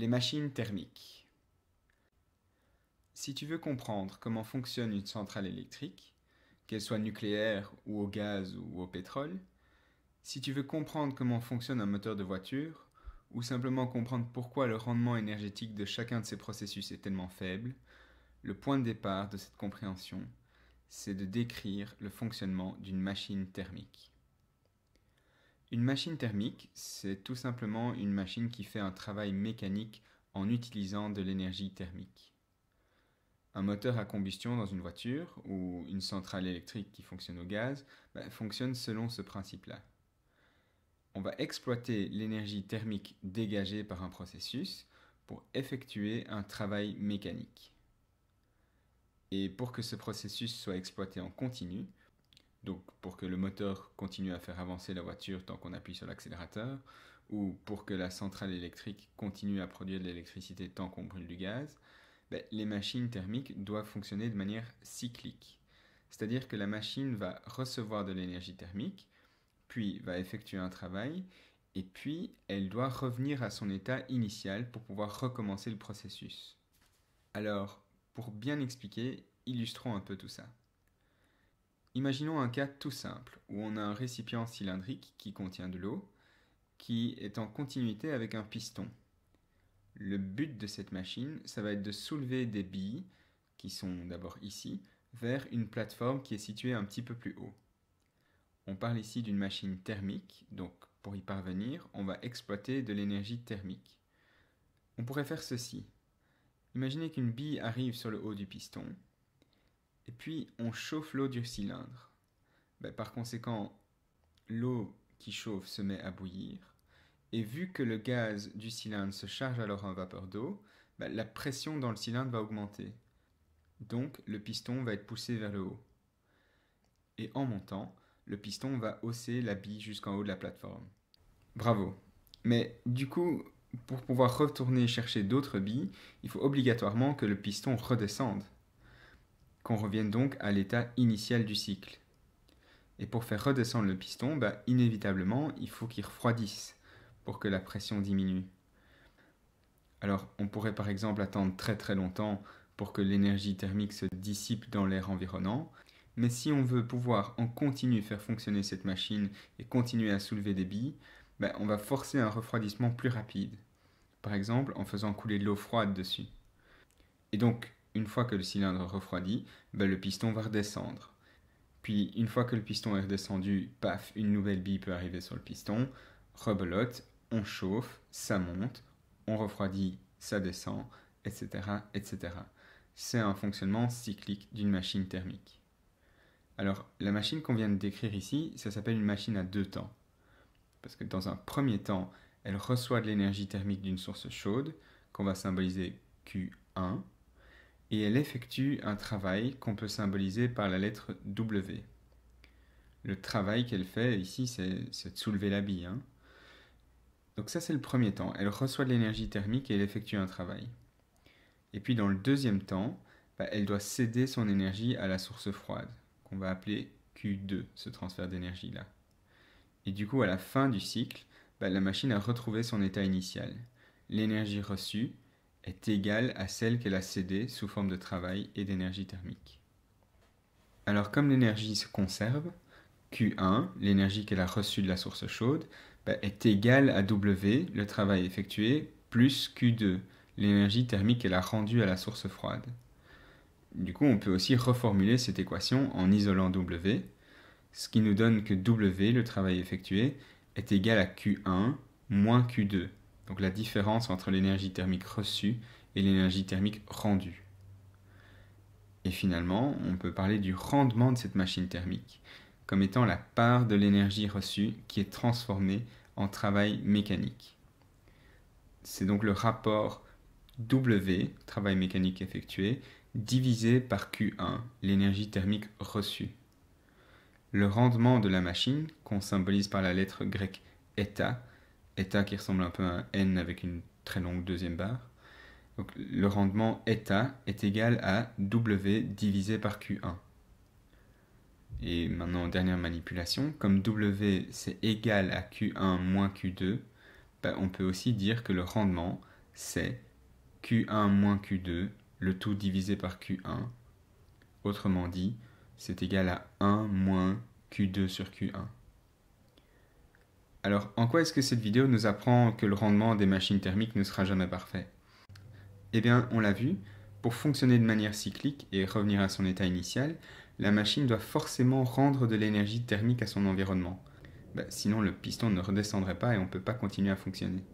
Les machines thermiques. Si tu veux comprendre comment fonctionne une centrale électrique, qu'elle soit nucléaire ou au gaz ou au pétrole, si tu veux comprendre comment fonctionne un moteur de voiture, ou simplement comprendre pourquoi le rendement énergétique de chacun de ces processus est tellement faible, le point de départ de cette compréhension, c'est de décrire le fonctionnement d'une machine thermique. Une machine thermique, c'est tout simplement une machine qui fait un travail mécanique en utilisant de l'énergie thermique. Un moteur à combustion dans une voiture ou une centrale électrique qui fonctionne au gaz fonctionne selon ce principe-là. On va exploiter l'énergie thermique dégagée par un processus pour effectuer un travail mécanique. Et pour que ce processus soit exploité en continu, donc pour que le moteur continue à faire avancer la voiture tant qu'on appuie sur l'accélérateur, ou pour que la centrale électrique continue à produire de l'électricité tant qu'on brûle du gaz, les machines thermiques doivent fonctionner de manière cyclique. C'est-à-dire que la machine va recevoir de l'énergie thermique, puis va effectuer un travail, et puis elle doit revenir à son état initial pour pouvoir recommencer le processus. Alors, pour bien expliquer, illustrons un peu tout ça. Imaginons un cas tout simple, où on a un récipient cylindrique qui contient de l'eau, qui est en continuité avec un piston. Le but de cette machine, ça va être de soulever des billes, qui sont d'abord ici, vers une plateforme qui est située un petit peu plus haut. On parle ici d'une machine thermique, donc pour y parvenir, on va exploiter de l'énergie thermique. On pourrait faire ceci. Imaginez qu'une bille arrive sur le haut du piston, et puis on chauffe l'eau du cylindre. Par conséquent, l'eau qui chauffe se met à bouillir, et vu que le gaz du cylindre se charge alors en vapeur d'eau, la pression dans le cylindre va augmenter. Donc le piston va être poussé vers le haut. Et en montant, le piston va hausser la bille jusqu'en haut de la plateforme. Bravo! Mais du coup, pour pouvoir retourner chercher d'autres billes, il faut obligatoirement que le piston redescende, qu'on revienne donc à l'état initial du cycle. Et pour faire redescendre le piston, inévitablement, il faut qu'il refroidisse pour que la pression diminue. Alors, on pourrait par exemple attendre très très longtemps pour que l'énergie thermique se dissipe dans l'air environnant, mais si on veut pouvoir en continu faire fonctionner cette machine et continuer à soulever des billes, on va forcer un refroidissement plus rapide. Par exemple, en faisant couler de l'eau froide dessus. Et donc, une fois que le cylindre refroidit, le piston va redescendre. Puis, une fois que le piston est redescendu, paf, une nouvelle bille peut arriver sur le piston, rebelote, on chauffe, ça monte, on refroidit, ça descend, etc., etc. C'est un fonctionnement cyclique d'une machine thermique. Alors, la machine qu'on vient de décrire ici, ça s'appelle une machine à deux temps. Parce que dans un premier temps, elle reçoit de l'énergie thermique d'une source chaude, qu'on va symboliser Q1, et elle effectue un travail qu'on peut symboliser par la lettre W. Le travail qu'elle fait ici, c'est de soulever la bille. Donc ça, c'est le premier temps. Elle reçoit de l'énergie thermique et elle effectue un travail. Et puis dans le deuxième temps, elle doit céder son énergie à la source froide, qu'on va appeler Q2, ce transfert d'énergie-là. Et du coup, à la fin du cycle, la machine a retrouvé son état initial. L'énergie reçue est égale à celle qu'elle a cédée sous forme de travail et d'énergie thermique. Alors comme l'énergie se conserve, Q1, l'énergie qu'elle a reçue de la source chaude, est égale à W, le travail effectué, plus Q2, l'énergie thermique qu'elle a rendue à la source froide. Du coup, on peut aussi reformuler cette équation en isolant W, ce qui nous donne que W, le travail effectué, est égal à Q1 moins Q2, donc la différence entre l'énergie thermique reçue et l'énergie thermique rendue. Et finalement, on peut parler du rendement de cette machine thermique, comme étant la part de l'énergie reçue qui est transformée en travail mécanique. C'est donc le rapport W, travail mécanique effectué, divisé par Q1, l'énergie thermique reçue. Le rendement de la machine, qu'on symbolise par la lettre grecque eta, eta qui ressemble un peu à un N avec une très longue deuxième barre, donc le rendement eta est égal à W divisé par Q1. Et maintenant, dernière manipulation, comme W c'est égal à Q1 moins Q2, on peut aussi dire que le rendement c'est Q1 moins Q2, le tout divisé par Q1. Autrement dit, c'est égal à 1 moins Q2 sur Q1. Alors, en quoi est-ce que cette vidéo nous apprend que le rendement des machines thermiques ne sera jamais parfait? Eh bien, on l'a vu, pour fonctionner de manière cyclique et revenir à son état initial, la machine doit forcément rendre de l'énergie thermique à son environnement. Sinon, le piston ne redescendrait pas et on ne peut pas continuer à fonctionner.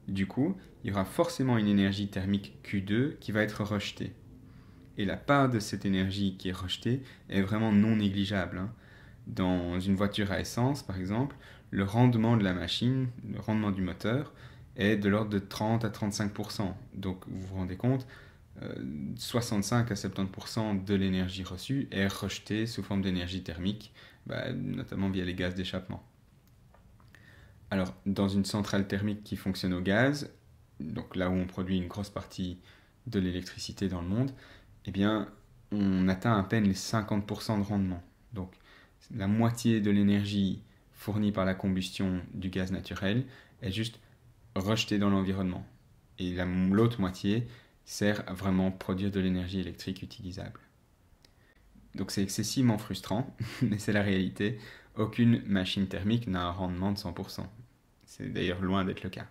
Du coup, il y aura forcément une énergie thermique Q2 qui va être rejetée. Et la part de cette énergie qui est rejetée est vraiment non négligeable. Dans une voiture à essence, par exemple, le rendement de la machine, le rendement du moteur, est de l'ordre de 30 à 35%. Donc vous vous rendez compte, 65 à 70% de l'énergie reçue est rejetée sous forme d'énergie thermique, notamment via les gaz d'échappement. Alors, dans une centrale thermique qui fonctionne au gaz, donc là où on produit une grosse partie de l'électricité dans le monde, eh bien, on atteint à peine les 50% de rendement. Donc, la moitié de l'énergie fournie par la combustion du gaz naturel est juste rejetée dans l'environnement. Et l'autre moitié sert à vraiment produire de l'énergie électrique utilisable. Donc c'est excessivement frustrant, mais c'est la réalité. Aucune machine thermique n'a un rendement de 100%. C'est d'ailleurs loin d'être le cas.